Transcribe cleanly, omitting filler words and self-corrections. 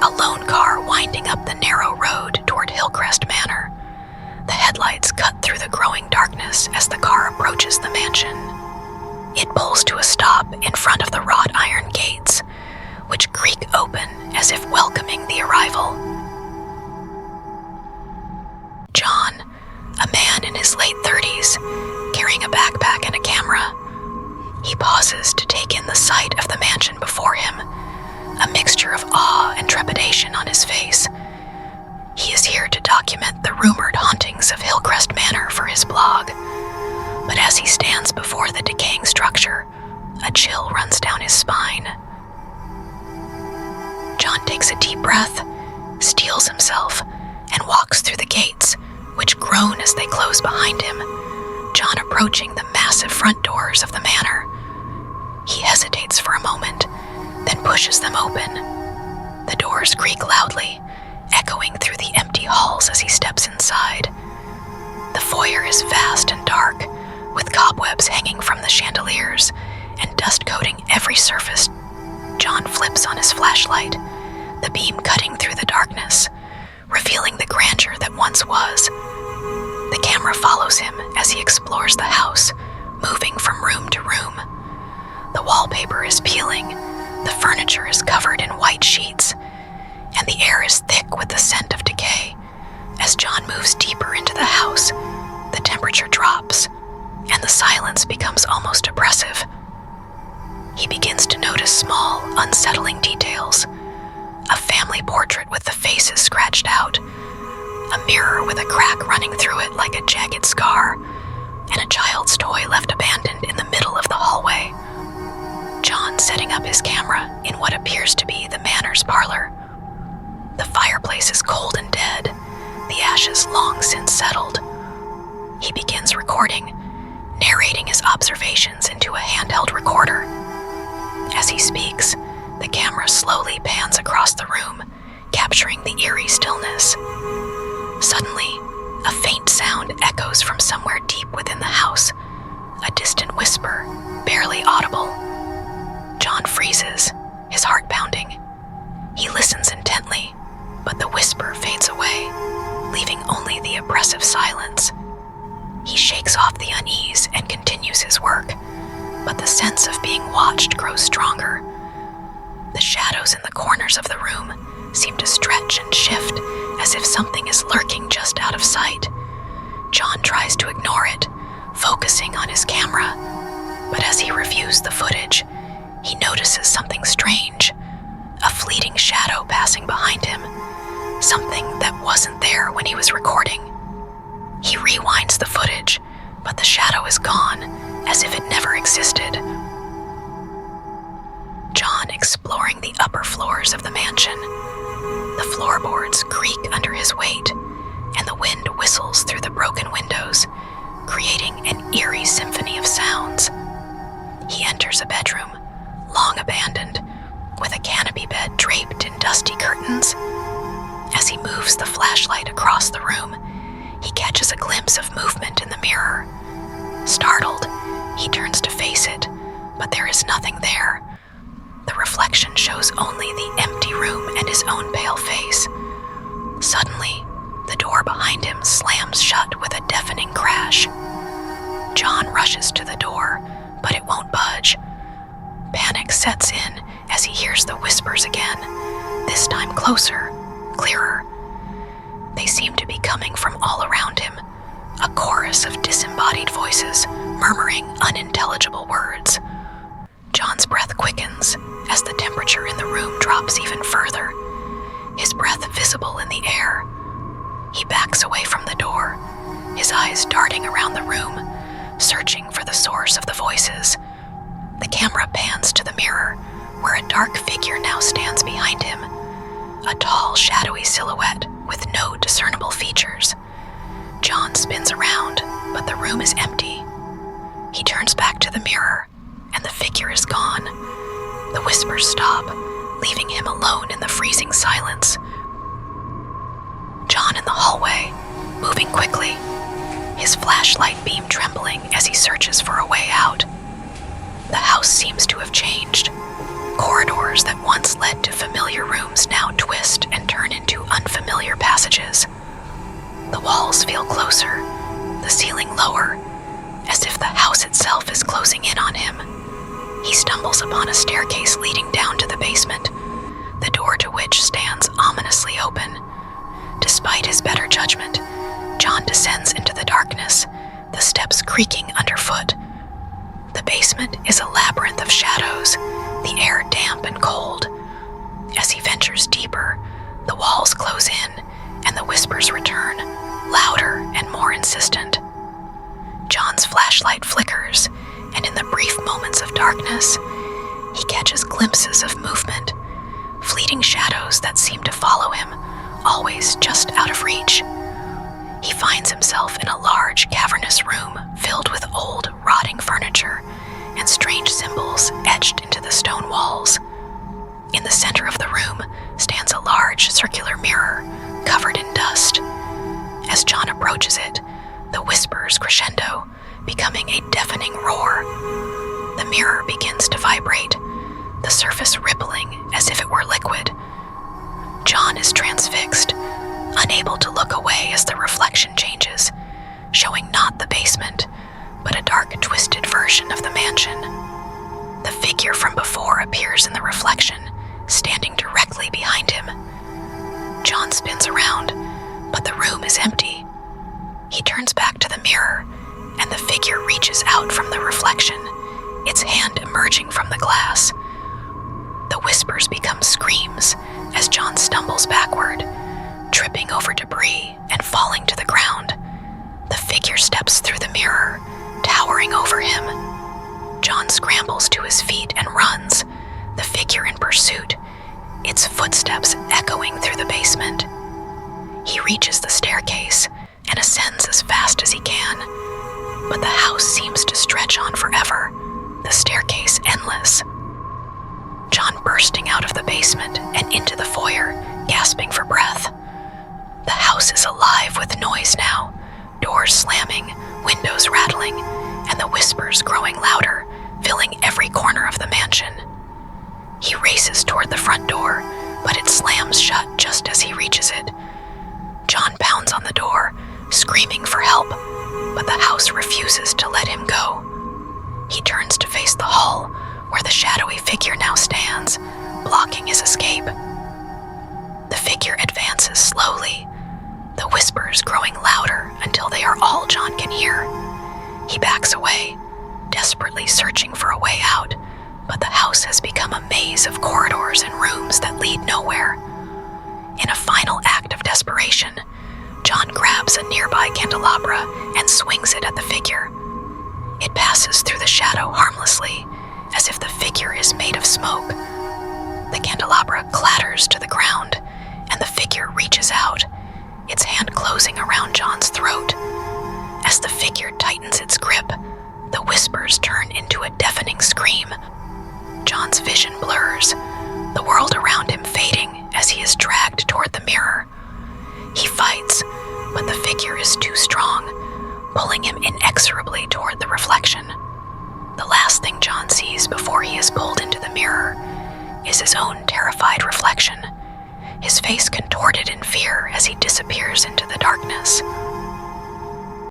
a lone car winding up the narrow road toward Hillcrest Manor. The headlights cut through the growing darkness as the car approaches the mansion. It pulls to a stop in front of the wrought iron gates, which creak open as if welcoming the arrival. John, a man in his late 30s, carrying a backpack and a camera. He pauses to take in the sight of the mansion before him, a mixture of awe and trepidation on his face. He is here to document the rumored hauntings of Hillcrest Manor for his blog. But as he stands before the decaying structure, a chill runs down his spine. John takes a deep breath, steels himself, and walks through the gates, which groan as they close behind him, John approaching the massive front doors of the manor. He hesitates for a moment, then pushes them open. The doors creak loudly, echoing through the empty halls as he steps inside. The foyer is vast and dark, with cobwebs hanging from the chandeliers and dust coating every surface. John flips on his flashlight, the beam cutting through the darkness, revealing the grandeur that once was. The camera follows him as he explores the house, moving from room to room. The wallpaper is peeling, the furniture is covered in white sheets, and the air is thick with the scent of decay. As John moves deeper into the house, the temperature drops, and the silence becomes almost oppressive. He begins to notice small, unsettling details. A family portrait with the faces scratched out, a mirror with a crack running through it like a jagged scar, and a child's toy left abandoned in the middle of the hallway. John setting up his camera in what appears to be the manor's parlor. The fireplace is cold and dead, the ashes long since settled. He begins recording, narrating his observations into a handheld recorder. As he speaks, the camera slowly pans across the room, capturing the eerie stillness. Suddenly, a faint sound echoes from somewhere deep within the house, a distant whisper, barely audible. John freezes, his heart pounding. He listens intently, but the whisper fades away, leaving only the oppressive silence. He shakes off the unease and continues his work, but the sense of being watched grows stronger. The shadows in the corners of the room seem to stretch and shift as if something is lurking just out of sight. John tries to ignore it, focusing on his camera, but as he reviews the footage, he notices something strange, a fleeting shadow passing behind him, something that wasn't there when he was recording. He rewinds the footage, but the shadow is gone, as if it never existed. John exploring the upper floors of the mansion. The floorboards creak under his weight, and the wind whistles through the broken windows, creating an eerie symphony of sounds. He enters a bedroom, long abandoned, with a canopy bed draped in dusty curtains. As he moves the flashlight across the room, he catches a glimpse of movement in the mirror. Startled, he turns to face it, but there is nothing there. The reflection shows only the empty room and his own pale face. Suddenly, the door behind him slams shut with a deafening crash. John rushes to the door, but it won't budge. Panic sets in as he hears the whispers again, this time closer, clearer. They seem to be coming from all around him, a chorus of disembodied voices murmuring unintelligible words. John's breath quickens as the temperature in the room drops even further, his breath visible in the air. He backs away from the door, his eyes darting around the room, searching for the source of the voices. The camera pans to the mirror, where a dark figure now stands behind him, a tall, shadowy silhouette with no discernible features. John spins around, but the room is empty. He turns back to the mirror, and the figure is gone. The whispers stop, leaving him alone in the freezing silence. John in the hallway, moving quickly, his flashlight beam trembling as he searches for a way out. The house seems to have changed. Corridors that once led to familiar rooms now twist and turn into unfamiliar passages. The walls feel closer, the ceiling lower, as if the house itself is closing in on him. He stumbles upon a staircase leading down to the basement, the door to which stands ominously open. Despite his better judgment, John descends into the darkness, the steps creaking underfoot. The basement is a labyrinth of shadows, the air damp and cold. As he ventures deeper, the walls close in and the whispers return, louder and more insistent. John's flashlight flickers, and in the brief moments of darkness, he catches glimpses of movement, fleeting shadows that seem to follow him, always just out of reach. He finds himself in a large, cavernous room filled with old, rotting furniture and strange symbols etched into the stone walls. In the center of the room stands a large, circular mirror covered in dust. As John approaches it, the whispers crescendo, becoming a deafening roar. The mirror begins to vibrate, the surface rippling as if it were liquid. John is transfixed, unable to look away as the reflection changes, showing not the basement, but a dark, twisted version of the mansion. The figure from before appears in the reflection, standing directly behind him. John spins around, but the room is empty. He turns back to the mirror, and the figure reaches out from the reflection, its hand emerging from the glass. The whispers become screams as John stumbles backward, tripping over debris and falling to the ground. The figure steps through the mirror, towering over him. John scrambles to his feet and runs, the figure in pursuit, its footsteps echoing through the basement. He reaches the staircase and ascends as fast as he can, but the house seems to stretch on forever, the staircase endless. John bursting out of the basement and into the foyer, gasping for breath. The house is alive with noise now, doors slamming, windows rattling, and the whispers growing louder, filling every corner of the mansion. He races toward the front door, but it slams shut just as he reaches it. John pounds on the door, screaming for help, but the house refuses to let him go. He turns to face the hall, where the shadowy figure now stands, blocking his escape. The figure advances slowly, the whispers growing louder until they are all John can hear. He backs away, desperately searching for a way out, but the house has become a maze of corridors and rooms that lead nowhere. In a final act of desperation, John grabs a nearby candelabra and swings it at the figure. It passes through the shadow harmlessly, as if the figure is made of smoke. The candelabra clatters to the ground, and the figure reaches out, its hand closing around John's throat. As the figure tightens its grip, the whispers turn into a deafening scream. John's vision blurs, the world around him fading as he is dragged toward the mirror. He fights, but the figure is too strong, pulling him inexorably toward the reflection. The last thing John sees before he is pulled into the mirror is his own terrified reflection, his face contorted in fear as he disappears into the darkness.